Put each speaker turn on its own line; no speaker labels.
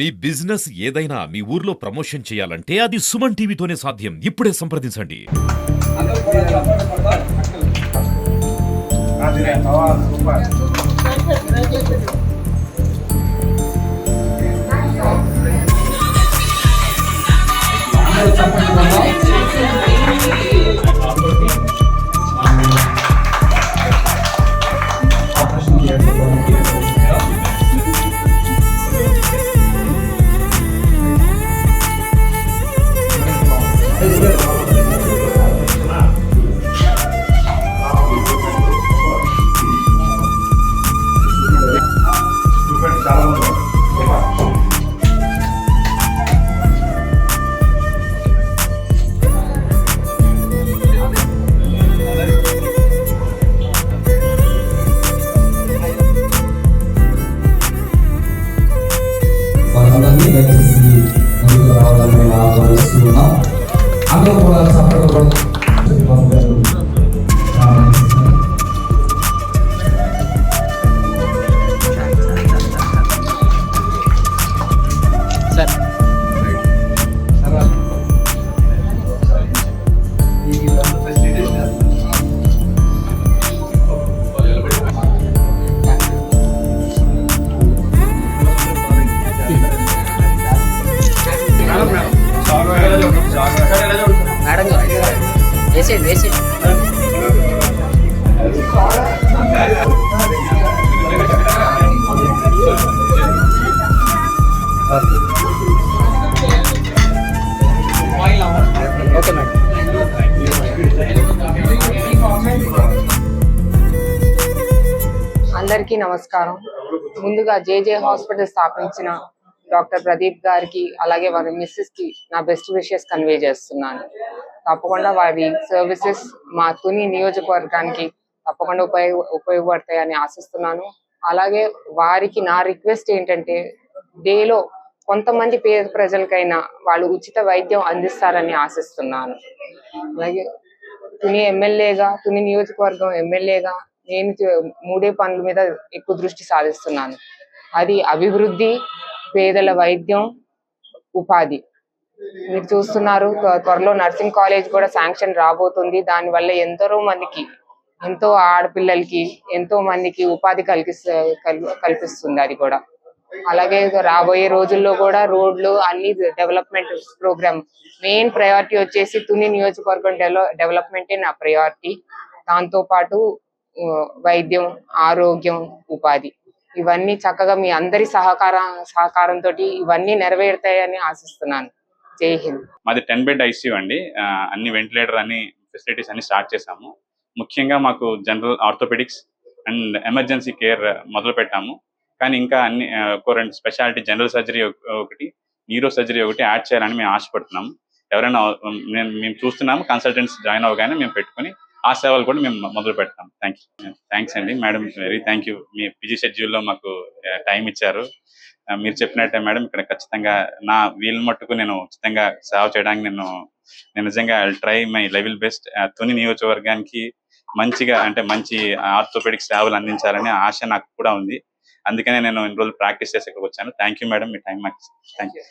మీ business ఏదైనా మీ ఊర్లో promotion చేయాలంటే అది సుమన్ టీవీతోనే సాధ్యం. ఇప్పుడే సంప్రదించండి.
అందరికీ నమస్కారం. ముందుగా జేజే హాస్పిటల్ స్థాపించిన డాక్టర్ ప్రదీప్ గారికి అలాగే వారి మిస్సెస్ కి నా బెస్ట్ విషెస్ కన్వే చేస్తున్నాను. తప్పకుండా వారి సర్వీసెస్ మా తుని నియోజకవర్గానికి తప్పకుండా ఉపయోగపడతాయని ఆశిస్తున్నాను. అలాగే వారికి నా రిక్వెస్ట్ ఏంటంటే డేలో కొంతమంది పేద ప్రజలకైనా వాళ్ళు ఉచిత వైద్యం అందిస్తారని ఆశిస్తున్నాను. అలాగే తుని ఎమ్మెల్యేగా, తుని నియోజకవర్గం ఎమ్మెల్యేగా నేను మూడే పనుల మీద ఎక్కువ దృష్టి సాధిస్తున్నాను. అది అభివృద్ధి, పేదల వైద్యం, ఉపాధి. మీరు చూస్తున్నారు, త్వరలో నర్సింగ్ కాలేజ్ కూడా శాంక్షన్ రాబోతుంది. దానివల్ల ఎంతో ఆడపిల్లలకి ఎంతో మందికి ఉపాధి కల్పిస్తుంది అది కూడా. అలాగే రాబోయే రోజుల్లో కూడా రోడ్లు అన్ని డెవలప్మెంట్ ప్రోగ్రామ్ మెయిన్ ప్రయారిటీ వచ్చేసి తుని నియోజకవర్గం డెవలప్మెంటే నా ప్రయారిటీ. దాంతో పాటు వైద్యం, ఆరోగ్యం, ఉపాధి ఇవన్నీ చక్కగా మీ అందరి సహకారంతో ఇవన్నీ నెరవేరుతాయని ఆశిస్తున్నాను. జై హింద్.
మాది 10 బెడ్ ఐసీయూ అండి. అన్ని వెంటిలేటర్ అన్ని ఫెసిలిటీస్ అన్ని స్టార్ట్ చేసాము. ముఖ్యంగా మాకు general orthopaedics and emergency care మొదలు పెట్టాము. కానీ ఇంకా అన్ని రెండు స్పెషాలిటీ జనరల్ సర్జరీ ఒకటి, న్యూరో సర్జరీ ఒకటి యాడ్ చేయాలని మేము ఆశపడుతున్నాము. ఎవరైనా మేము చూస్తున్నాము, కన్సల్టెంట్స్ జాయిన్ అవ్వగానే మేము పెట్టుకుని ఆ సేవలు కూడా మేము మొదలు పెడతాం. థ్యాంక్స్ అండి madam, very thank you. Me busy షెడ్యూల్లో మాకు టైం ఇచ్చారు. మీరు చెప్పినట్టే మేడం, ఇక్కడ ఖచ్చితంగా నా వీలు మట్టుకు నేను ఉచితంగా సేవ చేయడానికి నేను నిజంగా try my level best. Tuni నియోజకవర్గానికి మంచి ఆర్థోపెడిక్ సేవలు అందించాలనే ఆశ నాకు కూడా ఉంది. అందుకనే నేను ఇన్ని రోజులు ప్రాక్టీస్ చేసి ఇక్కడికి వచ్చాను. థ్యాంక్ యూ మేడం, మీ టైం మాకు. Thank you.